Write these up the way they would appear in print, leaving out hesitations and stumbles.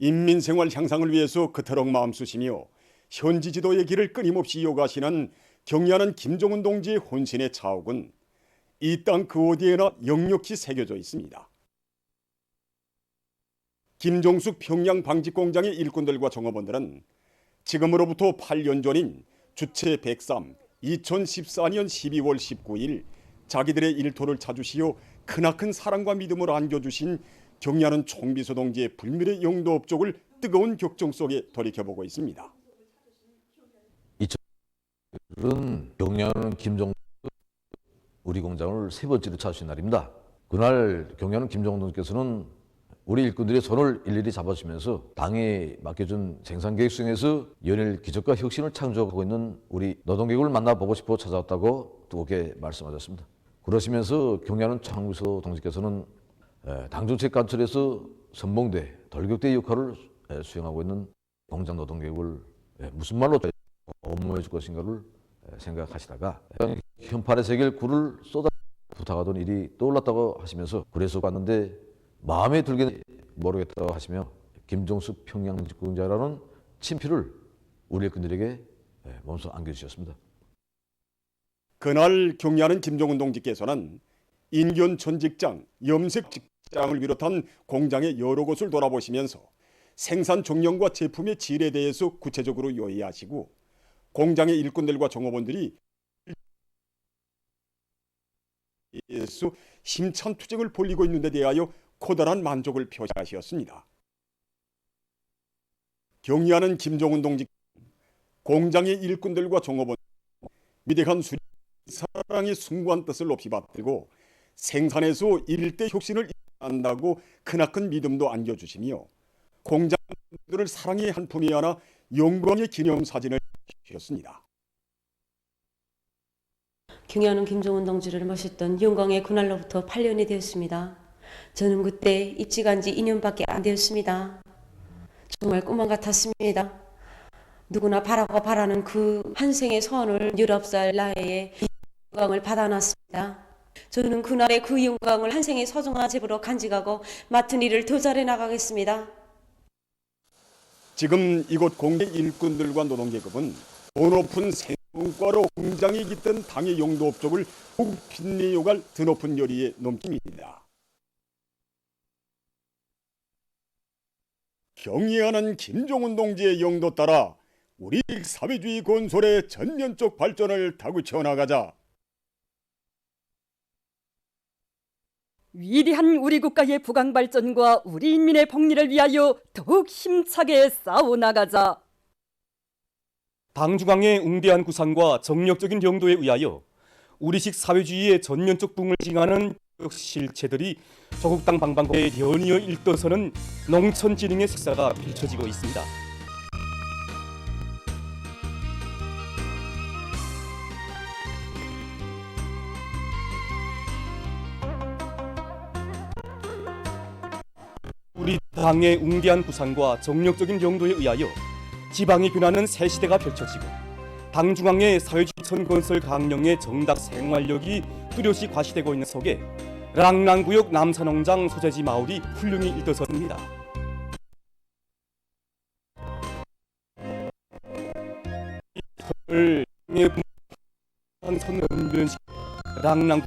인민생활 향상을 위해서 그토록 마음쓰시며 현지 지도의 길을 끊임없이 이어가시는 경의하는 김정은 동지의 혼신의 자욱은 이 땅 그 어디에나 역력히 새겨져 있습니다. 김종숙 평양 방직공장의 일꾼들과 종업원들은 지금으로부터 8년 전인 주체 103 2014년 12월 19일 자기들의 일터를 찾으시어 크나큰 사랑과 믿음을 안겨주신 경의하는 총비서 동지의 불멸의 영도 업적을 뜨거운 격정 속에 돌이켜보고 있습니다. 이날은 경의하는 김정은 우리 공장을 세 번째로 찾으신 날입니다. 그날 경의하는 김정은 동지께서는 우리 일꾼들의 손을 일일이 잡아주면서 당에 맡겨준 생산계획 수행에서 연일 기적과 혁신을 창조하고 있는 우리 노동계급을 만나보고 싶어 찾아왔다고 뜨겁게 말씀하셨습니다. 그러시면서 경의하는 총비서 동지께서는 당정책 관철에서 선봉대, 돌격대 역할을 수행하고 있는 공장 노동계급을 무슨 말로 업무해 줄 것인가를 생각하시다가 현판에 새길 굴을 쏟아 부탁하던 일이 떠올랐다고 하시면서 그래서 갔는데 마음에 들게 모르겠다고 하시며 김종숙 평양직공장이라는 친필을 우리 일꾼들에게 몸소 안겨주셨습니다. 그날 경의하는 김정은 동지께서는 인견 전 직장, 염색 직장을 비롯한 공장의 여러 곳을 돌아보시면서 생산 종량과 제품의 질에 대해서 구체적으로 요의하시고 공장의 일꾼들과 종업원들이 힘찬 투쟁을 벌이고 있는 데 대하여 커다란 만족을 표시하셨습니다. 경의하는 김정은 동지 공장의 일꾼들과 종업원 위대한 사랑의 숭고한 뜻을 높이 받들고 생산에서 일대 혁신을 이룬다고 크나큰 믿음도 안겨주시며 공장들을 사랑의 한 품이 하나 영광의 기념사진을 주셨습니다. 경의하는 김정은 동지를 모셨던 영광의 그날로부터 8년이 되었습니다. 저는 그때 입직한 지 2년밖에 안 되었습니다. 정말 꿈만 같았습니다. 누구나 바라고 바라는 그 한생의 소원을 19살 나이에 영광을 받아놨습니다. 저는 그날의 그 영광을 한생의 소중한 제보로 간직하고 맡은 일을 더 잘해 나가겠습니다. 지금 이곳 공장 일꾼들과 노동계급은 더 높은 성과로 공장이 깃든 당의 용도 업적을 더욱 빛내어갈 드높은 열의에 넘깁니다. 경의하는 김정은 동지의 영도 따라 우리 사회주의 건설의 전면적 발전을 다구쳐 나가자. 위대한 우리 국가의 부강 발전과 우리 인민의 복리를 위하여 더욱 힘차게 싸워나가자. 당중앙의 웅대한 구상과 정력적인 용도에 의하여 우리식 사회주의의 전면적 붕을 징하는 실체들이 조국 땅 방방곡곡에 연이어 일떠서는 농촌진흥의 색사가 펼쳐지고 있습니다. 우리 당의 웅대한 구상과 정력적인 용도에 의하여 지방이 변하는 새 시대가 펼쳐지고 당중앙의 사회주의선 건설 강령의 정답 생활력이 뚜렷이 과시되고 있는 속에 랑랑구역 남산농장 소재지 마을이 훌륭히 일떠섰습니다. 랑랑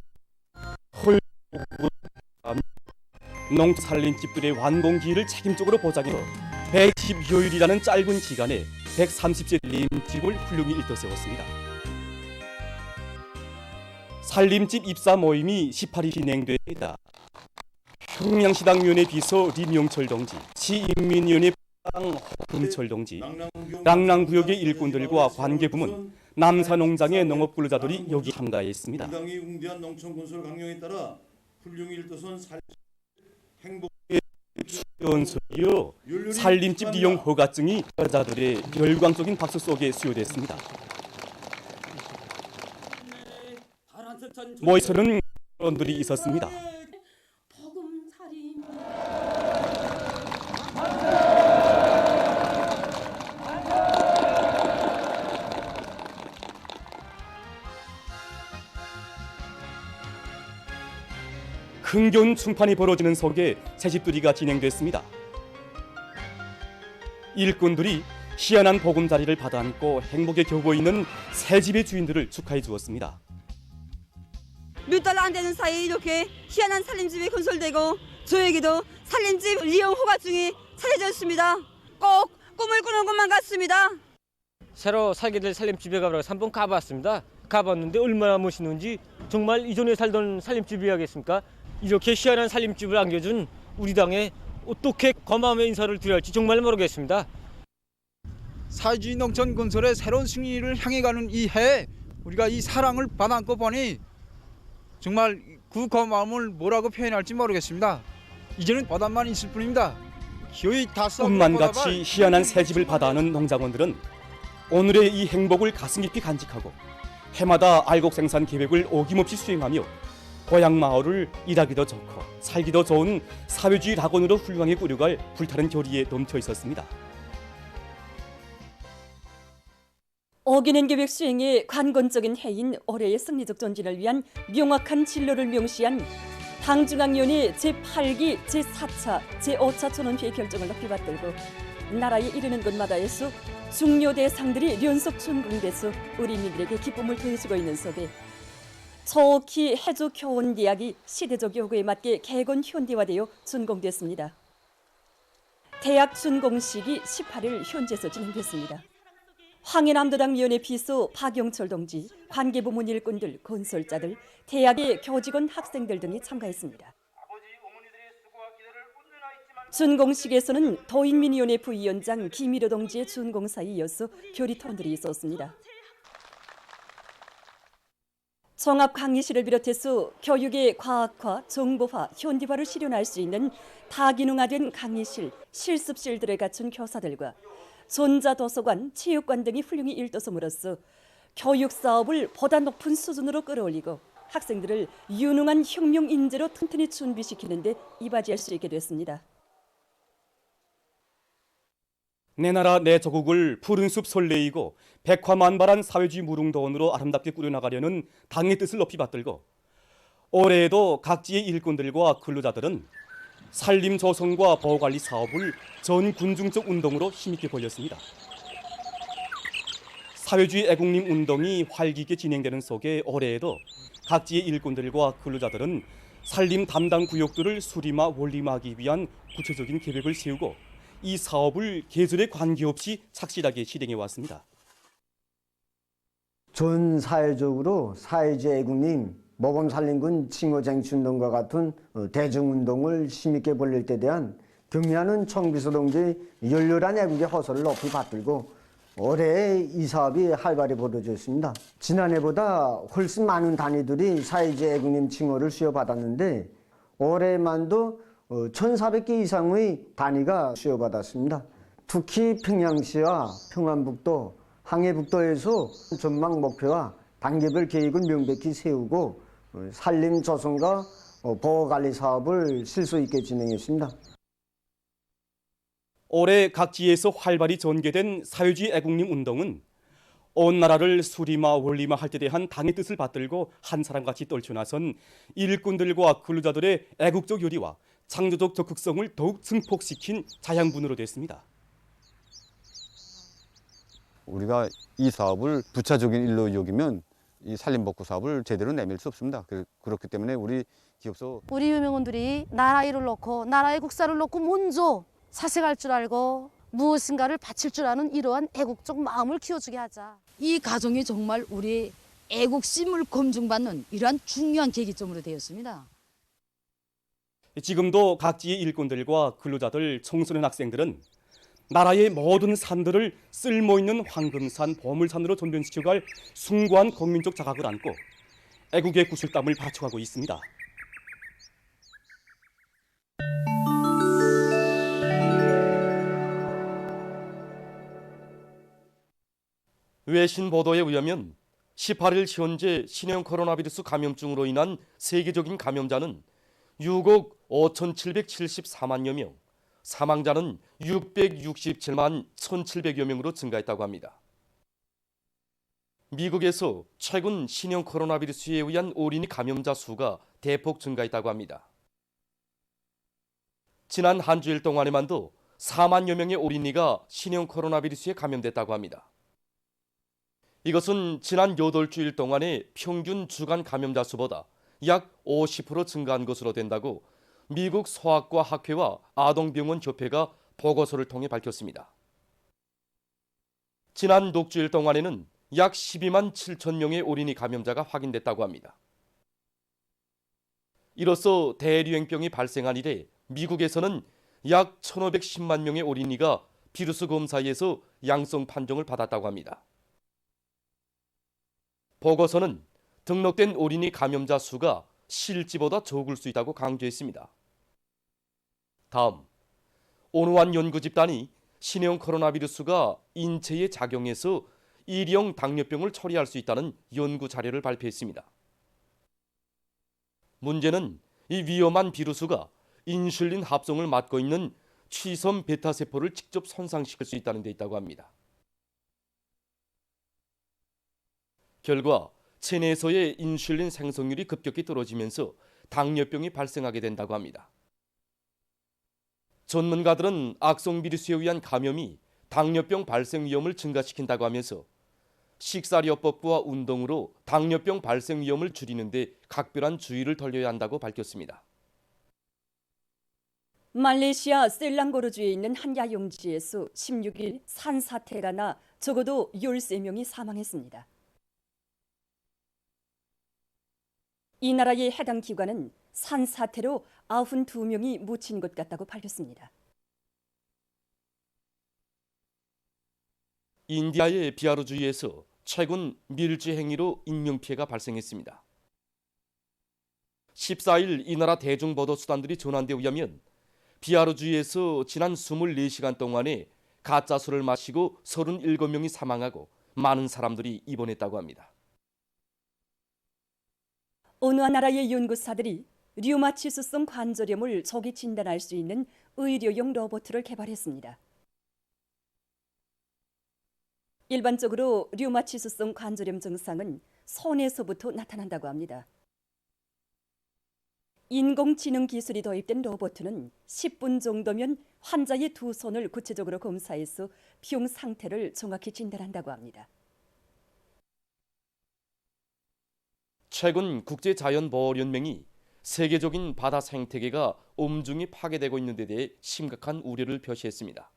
농촌 살림집들의 완공기를 책임적으로 보장해 110여일이라는 짧은 기간에 130세 살림집을 훌륭히 일떠세웠습니다. 살림집 입사 모임이 18일 진행됩니다. 평양시당위원회 비서 림용철 동지, 시인민위원회 홍금철 동지, 랑랑구역의 일꾼들과 관계부문, 남산농장의 농업근로자들이 여기 참가했습니다. 당의 웅대한 농촌 건설 강령에 따라 훌륭히 일떠선 행복의 연설이요 살림집 이용 허가증이 여자들의 열광적인 박수 속에 수여됐습니다. 모이서는 그런들이 있었습니다. 흥겨운 충판이 벌어지는 속에 새집들이가 진행됐습니다. 일꾼들이 희한한 보금자리를 받아안고 행복에 겨워 있는 새 집의 주인들을 축하해 주었습니다. 몇 달 안 되는 사이에 이렇게 희한한 살림집이 건설되고 저에게도 살림집 이용 허가증이 차려졌습니다. 꼭 꿈을 꾸는 것만 같습니다. 새로 살게 될 살림집에 가보라고 한번 가봤습니다. 가봤는데 얼마나 멋있는지 정말 이전에 살던 살림집이야겠습니까? 이렇게 희한한 살림집을 안겨준 우리 당에 어떻게 고마움의 인사를 드려야 할지 정말 모르겠습니다. 사회주의 농촌 건설의 새로운 승리를 향해 가는 이 해에 우리가 이 사랑을 받아안고 보니 정말 그 고마움을 뭐라고 표현할지 모르겠습니다. 이제는 바다만 있을 뿐입니다. 기어이 다섯 꿈만같이 희한한 새 집을 받아하는 농장원들은 오늘의 이 행복을 가슴 깊이 간직하고 해마다 알곡 생산 계획을 어김없이 수행하며 고향 마을을 일하기도 좋고 살기도 좋은 사회주의 낙원으로 훌륭하게 꾸려갈 불타는 결의에 넘쳐 있었습니다. 어기는 계획 수행의 관건적인 해인 올해의 승리적 전진을 위한 명확한 진로를 명시한 당중앙위원회 제8기 제4차 제5차 전원회의 결정을 높이 받들고 나라에 이르는 곳마다에서 중요 대상들이 연속 준공돼서 우리민들에게 기쁨을 더해주고 있는 속에 저기 해조 교원대학이 시대적 요구에 맞게 개건 현대화되어 준공됐습니다. 대학 준공식이 18일 현재서 진행됐습니다. 황해남도당 위원회 비서 박영철 동지, 관계부문 일꾼들, 건설자들, 대학의 교직원, 학생들 등이 참가했습니다. 준공식에서는 더인민위원회 부위원장 김일호 동지의 준공사에 이어서 교리 토론들이 있었습니다. 종합 강의실을 비롯해서 교육의 과학화, 정보화, 현대화를 실현할 수 있는 다기능화된 강의실, 실습실들을 갖춘 교사들과 전자도서관, 체육관 등이 훌륭히 일도섬으로써 교육 사업을 보다 높은 수준으로 끌어올리고 학생들을 유능한 혁명 인재로 튼튼히 준비시키는 데 이바지할 수 있게 됐습니다. 내 나라 내 조국을 푸른 숲 설레이고 백화만발한 사회주의 무릉도원으로 아름답게 꾸려나가려는 당의 뜻을 높이 받들고 올해에도 각지의 일꾼들과 근로자들은 산림 조성과 보호관리 사업을 전 군중적 운동으로 힘있게 벌였습니다. 사회주의 애국림 운동이 활기있게 진행되는 속에 올해에도 각지의 일꾼들과 근로자들은 산림 담당 구역들을 수림화 원림화하기 위한 구체적인 계획을 세우고 이 사업을 계절에 관계없이 착실하게 실행해 왔습니다. 전 사회적으로 사회주의 애국림, 모범산림군 칭호쟁취운동과 같은 대중운동을 힘있게 벌릴 때 대한 경의하는 청비서 동지의 열렬한 애국의 호소를 높이 받들고 올해 이 사업이 활발히 벌어졌습니다. 지난해보다 훨씬 많은 단위들이 사회주의 애국림 칭호를 수여받았는데 올해만도 1,400개 이상의 단위가 수여받았습니다. 특히 평양시와 평안북도, 항해북도에서 전망 목표와 단계별 계획을 명백히 세우고 산림 조성과 보호관리 사업을 실수 있게 진행했습니다. 올해 각지에서 활발히 전개된 사회주의 애국림 운동은 온 나라를 수림화 원림화 할 때 대한 당의 뜻을 받들고 한 사람같이 떨쳐나선 일꾼들과 근로자들의 애국적 열의와 창조적 적극성을 더욱 증폭시킨 자양분으로 됐습니다. 우리가 이 사업을 부차적인 일로 여기면 이 산림복구 사업을 제대로 내밀 수 없습니다. 그렇기 때문에 우리 기업소 우리 유명원들이 나라 일을 놓고 나라의 국사를 놓고 먼저 사색할 줄 알고 무엇인가를 바칠 줄 아는 이러한 애국적 마음을 키워주게 하자. 이 가정이 정말 우리 애국심을 검증받는 이러한 중요한 계기점으로 되었습니다. 지금도 각지의 일꾼들과 근로자들, 청소년 학생들은 나라의 모든 산들을 쓸모있는 황금산, 보물산으로 전변시켜갈 숭고한 국민적 자각을 안고 애국의 구슬땀을 바쳐가고 있습니다. 외신 보도에 의하면 18일 현재 신형 코로나 바이러스 감염증으로 인한 세계적인 감염자는 6억 5,774만여 명, 사망자는 667만 1,700여 명으로 증가했다고 합니다. 미국에서 최근 신형 코로나 바이러스에 의한 어린이 감염자 수가 대폭 증가했다고 합니다. 지난 한 주일 동안에만도 4만여 명의 어린이가 신형 코로나 바이러스에 감염됐다고 합니다. 이것은 지난 8주일 동안의 평균 주간 감염자 수보다 약 50% 증가한 것으로 된다고 미국 소아과 학회와 아동병원 협회가 보고서를 통해 밝혔습니다. 지난 녹주일 동안에는 약 12만 7천 명의 어린이 감염자가 확인됐다고 합니다. 이로써 대유행병이 발생한 이래 미국에서는 약 1,510만 명의 어린이가 비루스 검사에서 양성 판정을 받았다고 합니다. 보고서는 등록된 어린이 감염자 수가 실지보다 적을 수 있다고 강조했습니다. 다음, 오누안 연구집단이 신형 코로나 바이러스가 인체에 작용해서 일형 당뇨병을 처리할 수 있다는 연구 자료를 발표했습니다. 문제는 이 위험한 바이러스가 인슐린 합성을 맡고 있는 취섬 베타세포를 직접 손상시킬 수 있다는 데 있다고 합니다. 결과 체내에서의 인슐린 생성률이 급격히 떨어지면서 당뇨병이 발생하게 된다고 합니다. 전문가들은 악성 바이러스에 의한 감염이 당뇨병 발생 위험을 증가시킨다고 하면서 식사요법과 운동으로 당뇨병 발생 위험을 줄이는 데 각별한 주의를 돌려야 한다고 밝혔습니다. 말레이시아 셀랑고르주에 있는 한 야영지에서 16일 산사태가 나 적어도 13명이 사망했습니다. 이 나라의 해당 기관은 산사태로 92명이 묻힌 것 같다고 밝혔습니다. 인디아의 비하르주에서 최근 밀지 행위로 인명피해가 발생했습니다. 14일 이 나라 대중보도수단들이 전한 데 의하면 비하르주에서 지난 24시간 동안에 가짜술을 마시고 37명이 사망하고 많은 사람들이 입원했다고 합니다. 어느 나라의 연구사들이 류마티스성 관절염을 조기 진단할 수 있는 의료용 로봇을 개발했습니다. 일반적으로 류마티스성 관절염 증상은 손에서부터 나타난다고 합니다. 인공지능 기술이 도입된 로봇은 10분 정도면 환자의 두 손을 구체적으로 검사해서 병 상태를 정확히 진단한다고 합니다. 최근 국제자연보호연맹이 세계적인 바다 생태계가 엄중히 파괴되고 있는 데 대해 심각한 우려를 표시했습니다.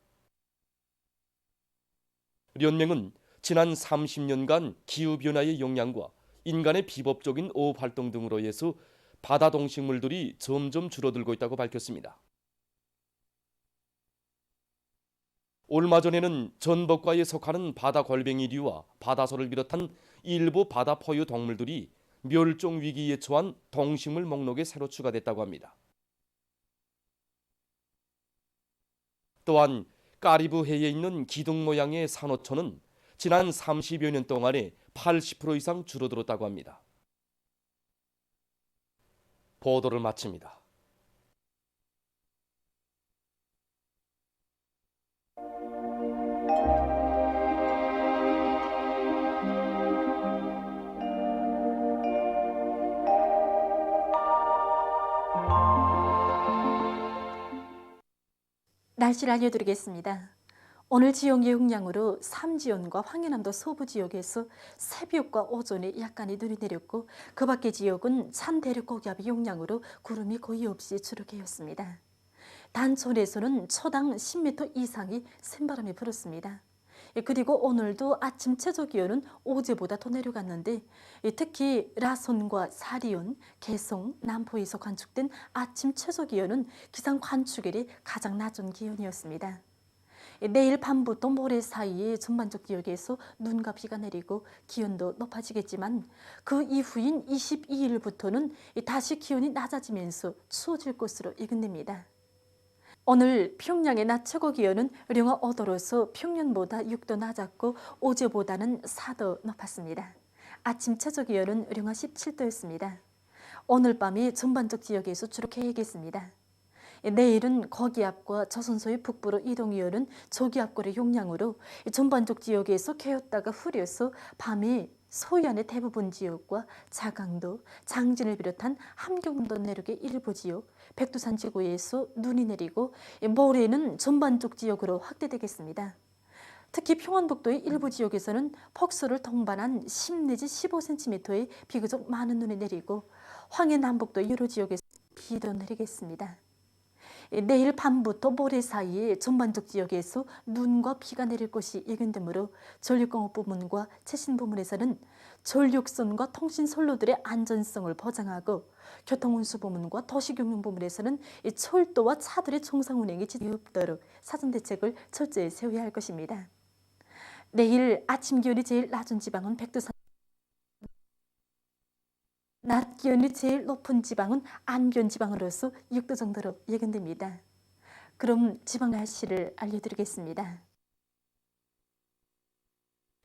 연맹은 지난 30년간 기후변화의 영향과 인간의 비법적인 어업 활동 등으로 해서 바다 동식물들이 점점 줄어들고 있다고 밝혔습니다. 얼마 전에는 전복과에 속하는 바다 골뱅이류와 바다소를 비롯한 일부 바다 포유 동물들이 멸종 위기에 처한 동식물 목록에 새로 추가됐다고 합니다. 또한 까리브해에 있는 기둥 모양의 산호초는 지난 30여 년 동안에 80% 이상 줄어들었다고 합니다. 보도를 마칩니다. 날씨를 알려드리겠습니다. 오늘 지역의 영향으로 삼지연과 황해남도 서부 지역에서 새벽과 오전에 약간의 눈이 내렸고 그 밖의 지역은 찬 대륙 고기압의 영향으로 구름이 거의 없이 주룩해였습니다. 단촌에서는 초당 10m 이상의 센바람이 불었습니다. 그리고 오늘도 아침 최저기온은 어제보다 더 내려갔는데 특히 라손과 사리온, 개성, 남포에서 관측된 아침 최저기온은 기상 관측일이 가장 낮은 기온이었습니다. 내일 밤부터 모레 사이에 전반적 지역에서 눈과 비가 내리고 기온도 높아지겠지만 그 이후인 22일부터는 다시 기온이 낮아지면서 추워질 것으로 예견됩니다. 오늘 평양의 낮 최고 기온은 영하 5도로서 평년보다 6도 낮았고 어제보다는 4도 높았습니다. 아침 최저 기온은 영하 17도였습니다. 오늘 밤이 전반적 지역에서 주로 개겠습니다. 내일은 거기압과 저선소의 북부로 이동이오는 저기압골의 영향으로 전반적 지역에서 개었다가 흐려서 밤에 서해안의 대부분 지역과 자강도, 장진을 비롯한 함경도 내륙의 일부 지역, 백두산 지구에서 눈이 내리고 모레는 전반적 지역으로 확대되겠습니다. 특히 평안북도의 일부 지역에서는 폭설을 동반한 10 내지 15cm의 비교적 많은 눈이 내리고 황해 남북도 여러 지역에서 비도 내리겠습니다. 내일 밤부터 모레 사이에 전반적 지역에서 눈과 비가 내릴 것이 예견되므로 전력공업 부문과 최신 부문에서는 전력선과 통신 선로들의 안전성을 보장하고 교통운수 부문과 도시경영 부문에서는 철도와 차들의 정상 운행이 지장이 없도록 사전 대책을 철저히 세워야 할 것입니다. 내일 아침 기온이 제일 낮은 지방은 백두산, 낮 기온이 제일 높은 지방은 안변 지방으로서 6도 정도로 예견됩니다. 그럼 지방 날씨를 알려드리겠습니다.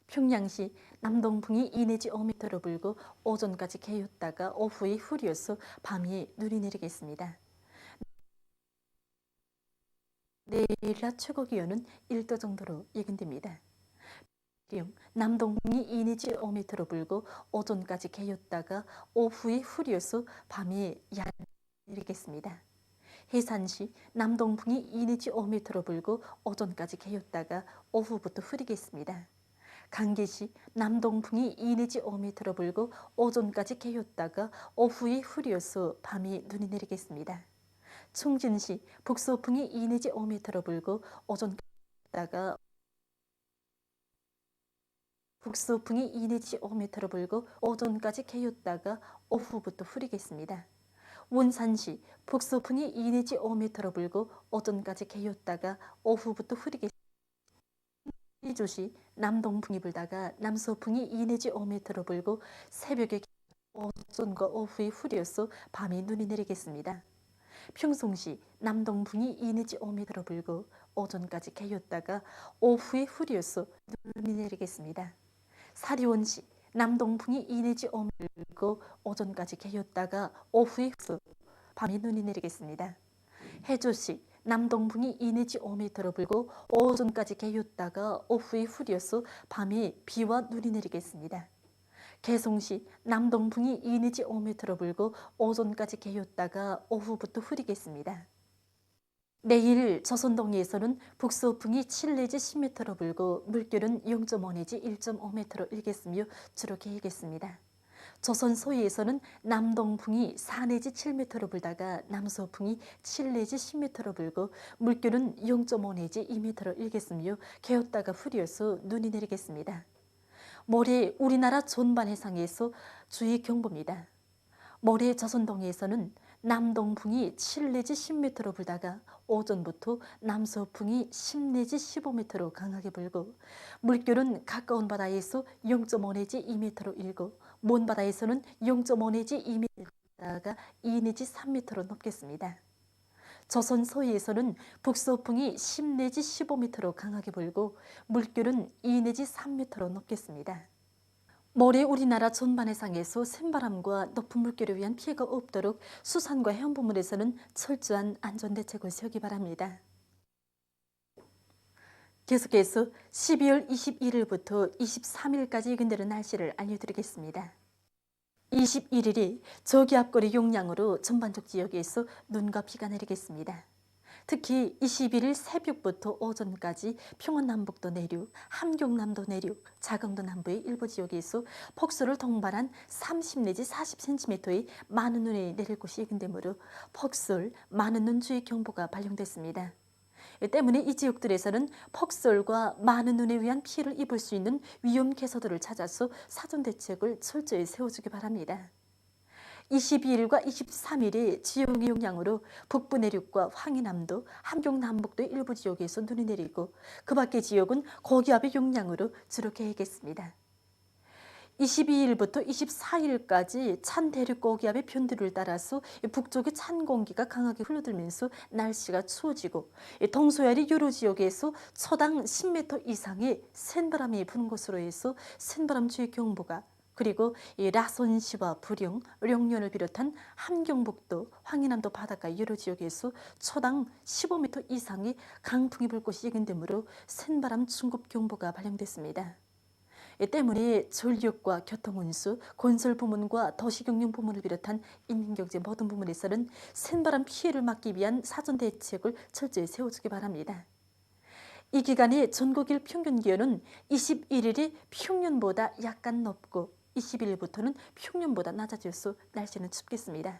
평양시 남동풍이 2 내지 5m로 불고 오전까지 개였다가 오후에 흐려서 밤에 눈이 내리겠습니다. 내일 낮 최고 기온은 1도 정도로 예견됩니다. 남동풍이 2 내지 5m로 불고 오전까지 개였다가 오후에 흐려서 밤에 얇게 내리겠습니다. 해산시 남동풍이 2 내지 5m로 불고 오전까지 개였다가 오후부터 흐리겠습니다. 강계시 남동풍이 2 내지 5m로 불고 오전까지 개였다가 오후에 흐려서 밤에 눈이 내리겠습니다. 충진시 북서풍이 2 내지 5m로 불고 오전까지 개였다가 북서풍이 2 내지 5m로 불고 오전까지 개였다가 오후부터 흐리겠습니다. 원산시 북서풍이 2 내지 5m로 불고 오전까지 개였다가 오후부터 흐리겠습니다. 이주시 남동풍이 불다가 남서풍이 2 내지 5m로 불고 새벽에 오전과 오후에 흐려서 밤에 눈이 내리겠습니다. 평송시 남동풍이 2 내지 5m로 불고 오전까지 개였다가 오후에 흐려서 눈이 내리겠습니다. 사리원시 남동풍이 2 내지 5m로 불고 오전까지 개였다가 오후에 밤에 눈이 내리겠습니다. 해조시 남동풍이 2 내지 5m로 불고 오전까지 개였다가 오후에 흐려서 밤에 비와 눈이 내리겠습니다. 개송시 남동풍이 2 내지 5m로 불고 오전까지 개였다가 오후부터 흐리겠습니다. 내일 조선동해에서는 북서풍이 7 내지 10m로 불고 물결은 0.5 내지 1.5m로 일겠으며 주로 개겠습니다. 조선 서해에서는 남동풍이 4 내지 7m로 불다가 남서풍이 7 내지 10m로 불고 물결은 0.5 내지 2m로 일겠으며 개었다가 흐려서 눈이 내리겠습니다. 모레 우리나라 전반 해상에서 주의 경보입니다. 모레 조선동해에서는 남동풍이 7 내지 10m로 불다가 오전부터 남서풍이 10 내지 15m로 강하게 불고 물결은 가까운 바다에서 0.5 내지 2m로 일고 먼 바다에서는 0.5 내지 2m가 2 내지 3m로 높겠습니다. 조선 서해에서는 북서풍이 10 내지 15m로 강하게 불고 물결은 2 내지 3m로 높겠습니다. 모레 우리나라 전반 해상에서 센바람과 높은 물결에 의한 피해가 없도록 수산과 해운부문에서는 철저한 안전대책을 세우기 바랍니다. 계속해서 12월 21일부터 23일까지 예견되는 날씨를 알려드리겠습니다. 21일이 저기압거리 용량으로 전반적 지역에서 눈과 비가 내리겠습니다. 특히 21일 새벽부터 오전까지 평안남북도 내륙, 함경남도 내륙, 자강도 남부의 일부 지역에서 폭설을 동반한 30 내지 40cm의 많은 눈이 내릴 것이 예견되므로 폭설, 많은 눈 주의 경보가 발령됐습니다. 때문에 이 지역들에서는 폭설과 많은 눈에 의한 피해를 입을 수 있는 위험 개소들을 찾아서 사전 대책을 철저히 세워주기 바랍니다. 22일과 23일에 지형의 영향으로 북부 내륙과 황해남도, 함경남북도의 일부 지역에서 눈이 내리고 그 밖의 지역은 고기압의 영향으로 주로 개겠습니다. 22일부터 24일까지 찬 대륙 고기압의 변두를 따라서 북쪽에 찬 공기가 강하게 흘러들면서 날씨가 추워지고 동서해안의 여러 지역에서 초당 10m 이상의 센바람이 부는 것으로 해서 센바람 주의 경보가 그리고 라선시와 부령, 령년을 비롯한 함경북도, 황해남도 바닷가 여러 지역에서 초당 15m 이상의 강풍이 불 것이 예견되므로 센바람 중급 경보가 발령됐습니다. 때문에 전력과 교통운수, 건설부문과 도시경영부문을 비롯한 인민경제 모든 부문에서는 산바람 피해를 막기 위한 사전 대책을 철저히 세워주기 바랍니다. 이 기간의 전국일 평균 기온은 21일이 평년보다 약간 높고 20일부터는 평년보다 낮아져서 날씨는 춥겠습니다.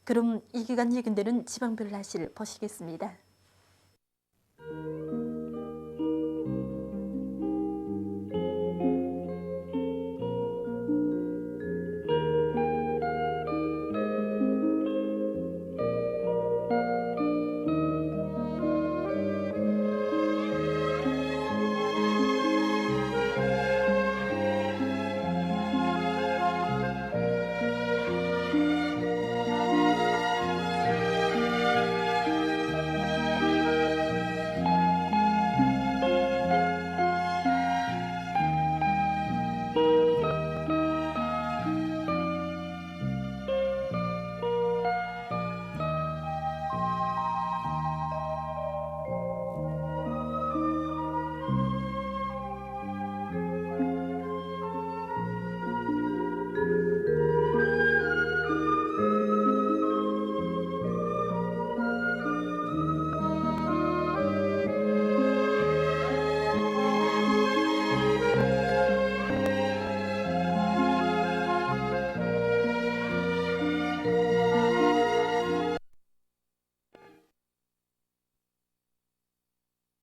그럼 이 기간 예견되는 지방별 날씨를 보시겠습니다.